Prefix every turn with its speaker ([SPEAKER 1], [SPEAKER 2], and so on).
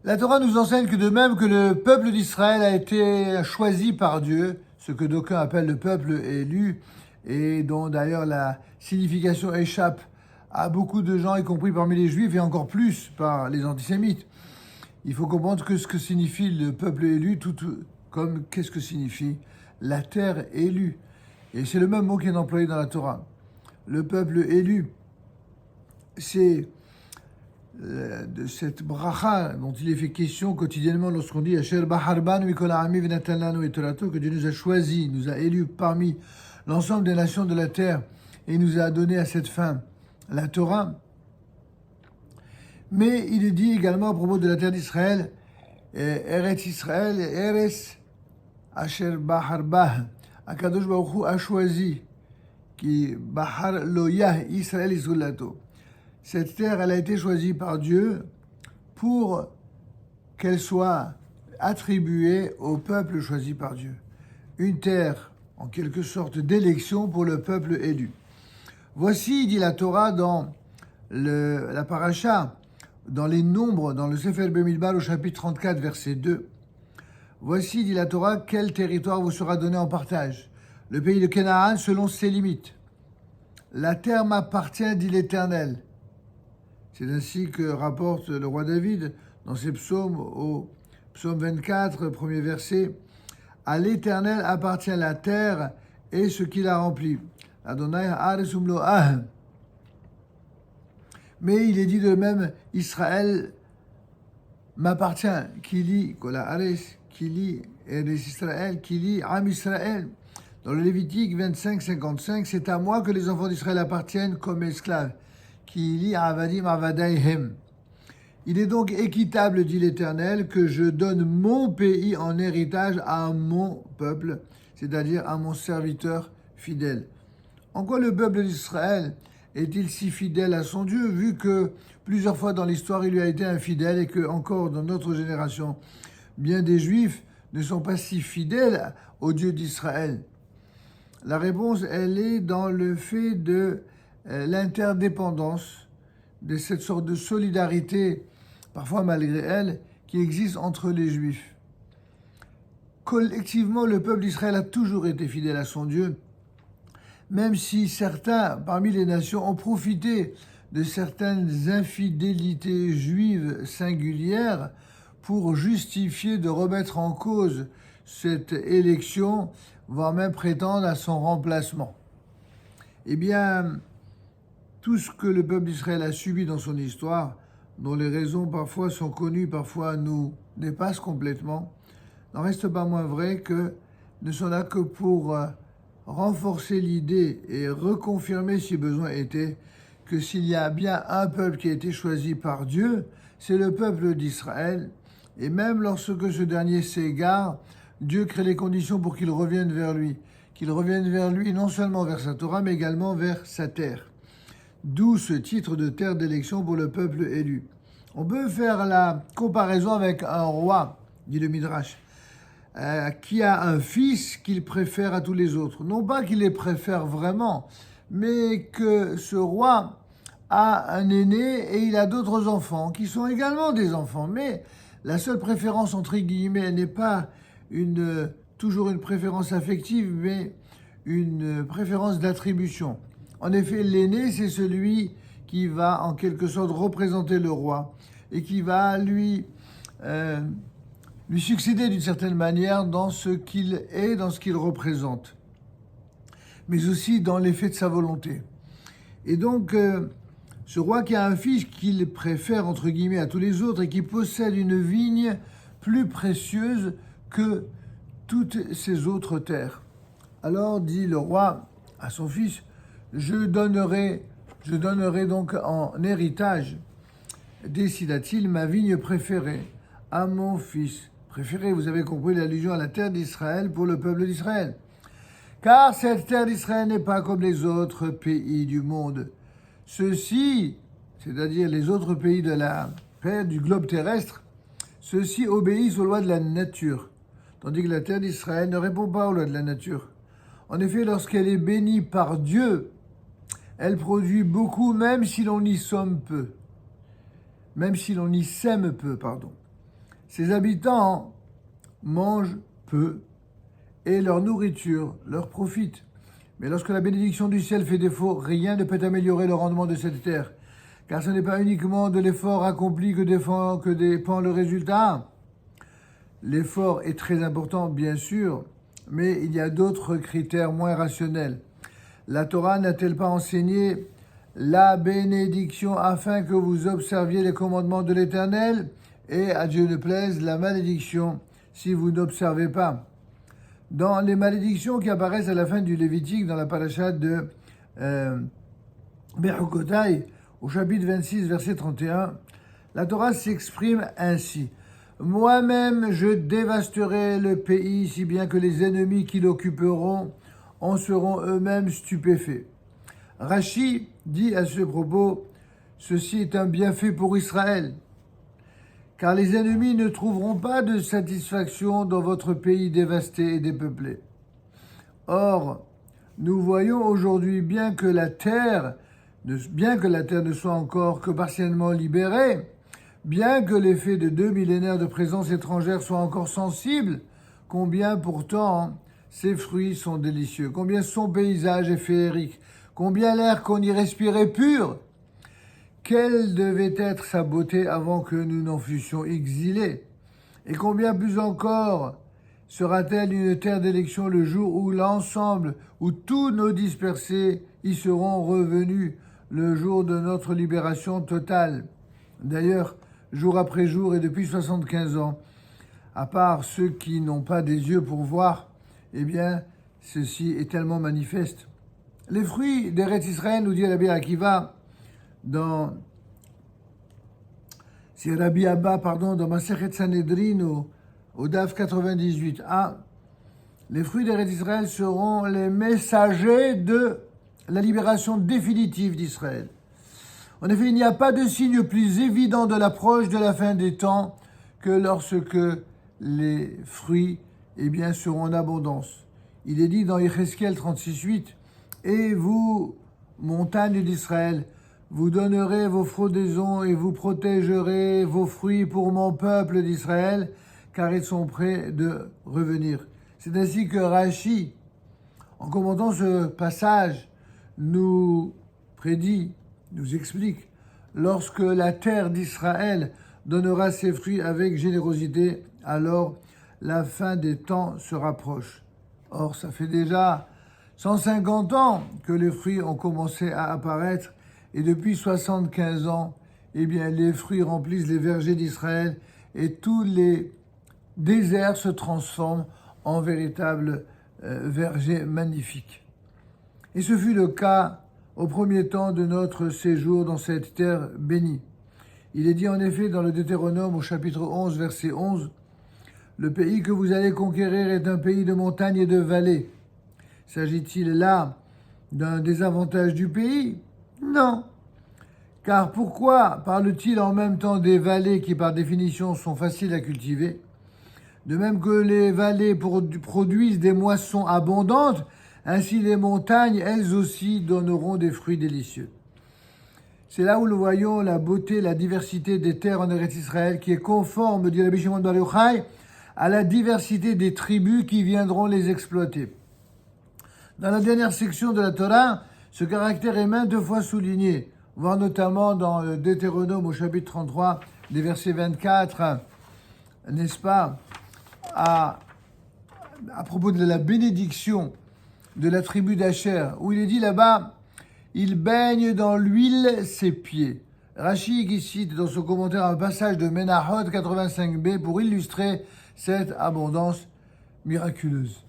[SPEAKER 1] La Torah nous enseigne que de même que le peuple d'Israël a été choisi par Dieu, ce que d'aucuns appellent le peuple élu, et dont d'ailleurs la signification échappe à beaucoup de gens, y compris parmi les Juifs, et encore plus par les antisémites. Il faut comprendre que ce que signifie le peuple élu, tout comme qu'est-ce que signifie la terre élue. Et c'est le même mot qui est employé dans la Torah. Le peuple élu, c'est de cette bracha dont il est fait question quotidiennement lorsqu'on dit Asher Baharban Mikol Ha'ami V'Natan Lanu et Torato, que Dieu nous a choisis, nous a élus parmi l'ensemble des nations de la terre et nous a donné à cette fin la Torah. Mais il est dit également à propos de la terre d'Israël, Eretz Israël, Eretz Asher Baharbah, Akadosh Baruch Hu a choisi, qui Bahar Loyah Israël Isulato. Cette terre, elle a été choisie par Dieu pour qu'elle soit attribuée au peuple choisi par Dieu. Une terre, en quelque sorte, d'élection pour le peuple élu. Voici, dit la Torah dans la paracha, dans les nombres, dans le Sefer Bemidbar au chapitre 34, verset 2. Voici, dit la Torah, quel territoire vous sera donné en partage. Le pays de Canaan selon ses limites. La terre m'appartient, dit l'Éternel. C'est ainsi que rapporte le roi David dans ses psaumes, au psaume 24, premier verset. À l'Éternel appartient la terre et ce qui la remplit. Adonai haaretz umlo'ah. Mais il est dit de même, Israël m'appartient. Kili, kola haaretz, kili, eretz Israël, kili, am Israël. Dans le Lévitique 25, 55, c'est à moi que les enfants d'Israël appartiennent comme esclaves. Il est donc équitable, dit l'Éternel, que je donne mon pays en héritage à mon peuple, c'est-à-dire à mon serviteur fidèle. En quoi le peuple d'Israël est-il si fidèle à son Dieu, vu que plusieurs fois dans l'histoire il lui a été infidèle et que encore dans notre génération, bien des Juifs ne sont pas si fidèles au Dieu d'Israël? La réponse, elle est dans le fait de l'interdépendance, de cette sorte de solidarité, parfois malgré elle, qui existe entre les Juifs. Collectivement, le peuple d'Israël a toujours été fidèle à son Dieu, même si certains, parmi les nations, ont profité de certaines infidélités juives singulières pour justifier de remettre en cause cette élection, voire même prétendre à son remplacement. Eh bien, tout ce que le peuple d'Israël a subi dans son histoire, dont les raisons parfois sont connues, parfois nous dépassent complètement, n'en reste pas moins vrai que ne sont là que pour renforcer l'idée et reconfirmer, si besoin était, que s'il y a bien un peuple qui a été choisi par Dieu, c'est le peuple d'Israël. Et même lorsque ce dernier s'égare, Dieu crée les conditions pour qu'il revienne vers lui. Qu'il revienne vers lui, non seulement vers sa Torah, mais également vers sa terre. D'où ce titre de terre d'élection pour le peuple élu. On peut faire la comparaison avec un roi, dit le Midrash, qui a un fils qu'il préfère à tous les autres. Non pas qu'il les préfère vraiment, mais que ce roi a un aîné et il a d'autres enfants qui sont également des enfants. Mais la seule préférence, entre guillemets, elle n'est pas toujours une préférence affective, mais une préférence d'attribution. En effet, l'aîné, c'est celui qui va en quelque sorte représenter le roi et qui va lui succéder d'une certaine manière dans ce qu'il est, dans ce qu'il représente, mais aussi dans l'effet de sa volonté. Et donc, ce roi qui a un fils qu'il préfère, entre guillemets, à tous les autres et qui possède une vigne plus précieuse que toutes ces autres terres. Alors, dit le roi à son fils, je donnerai donc en héritage, décida-t-il, ma vigne préférée à mon fils préféré. Vous avez compris l'allusion à la terre d'Israël pour le peuple d'Israël. Car cette terre d'Israël n'est pas comme les autres pays du monde. Ceux-ci, c'est-à-dire les autres pays de la terre, du globe terrestre, ceux-ci obéissent aux lois de la nature, tandis que la terre d'Israël ne répond pas aux lois de la nature. En effet, lorsqu'elle est bénie par Dieu, elle produit beaucoup, même si l'on y sème peu, pardon. Ses habitants mangent peu et leur nourriture leur profite. Mais lorsque la bénédiction du ciel fait défaut, rien ne peut améliorer le rendement de cette terre, car ce n'est pas uniquement de l'effort accompli que dépend le résultat. L'effort est très important, bien sûr, mais il y a d'autres critères moins rationnels. La Torah n'a-t-elle pas enseigné la bénédiction afin que vous observiez les commandements de l'Éternel, et, à Dieu ne plaise, la malédiction si vous n'observez pas? Dans les malédictions qui apparaissent à la fin du Lévitique, dans la paracha de Bechukotai, au chapitre 26, verset 31, la Torah s'exprime ainsi. « Moi-même, je dévasterai le pays, si bien que les ennemis qui l'occuperont en seront eux-mêmes stupéfaits. » Rashi dit à ce propos, « Ceci est un bienfait pour Israël, car les ennemis ne trouveront pas de satisfaction dans votre pays dévasté et dépeuplé. » Or, nous voyons aujourd'hui, bien que la terre ne soit encore que partiellement libérée, bien que l'effet de 2 millénaires de présence étrangère soit encore sensible, combien pourtant ses fruits sont délicieux, combien son paysage est féerique, combien l'air qu'on y respirait pur. Quelle devait être sa beauté avant que nous n'en fussions exilés? Et combien plus encore sera-t-elle une terre d'élection le jour où l'ensemble, où tous nos dispersés y seront revenus, le jour de notre libération totale? D'ailleurs, jour après jour et depuis 75 ans, à part ceux qui n'ont pas des yeux pour voir, eh bien, ceci est tellement manifeste. Les fruits d'Eretz Israël, nous dit Rabbi Akiva, c'est Rabbi Abba, dans Masechet Sanhedrin, au DAF 98a, les fruits d'Eretz Israël seront les messagers de la libération définitive d'Israël. En effet, il n'y a pas de signe plus évident de l'approche de la fin des temps que lorsque les fruits seront en abondance. Il est dit dans Yecheskel 36:8, « Et vous, montagnes d'Israël, vous donnerez vos frondaisons et vous protégerez vos fruits pour mon peuple d'Israël, car ils sont prêts de revenir. » C'est ainsi que Rashi, en commentant ce passage, nous prédit, nous explique, lorsque la terre d'Israël donnera ses fruits avec générosité, alors la fin des temps se rapproche. Or, ça fait déjà 150 ans que les fruits ont commencé à apparaître, et depuis 75 ans, les fruits remplissent les vergers d'Israël et tous les déserts se transforment en véritables vergers magnifiques. Et ce fut le cas au premier temps de notre séjour dans cette terre bénie. Il est dit en effet dans le Deutéronome au chapitre 11, verset 11, « Le pays que vous allez conquérir est un pays de montagnes et de vallées. » S'agit-il là d'un désavantage du pays? Non. Car pourquoi parle-t-il en même temps des vallées qui par définition sont faciles à cultiver? De même que les vallées produisent des moissons abondantes, ainsi les montagnes, elles aussi, donneront des fruits délicieux. C'est là où nous voyons la beauté, la diversité des terres en Eretz Israël, qui est conforme, dit Rabbi Shimon Bar Yochai, à la diversité des tribus qui viendront les exploiter. Dans la dernière section de la Torah, ce caractère est maintes fois souligné, voire notamment dans le Deutéronome au chapitre 33, des versets 24, n'est-ce pas, à propos de la bénédiction de la tribu d'Asher, où il est dit là-bas, « Il baigne dans l'huile ses pieds ». Rashi qui cite dans son commentaire un passage de Menachot 85b pour illustrer cette abondance miraculeuse.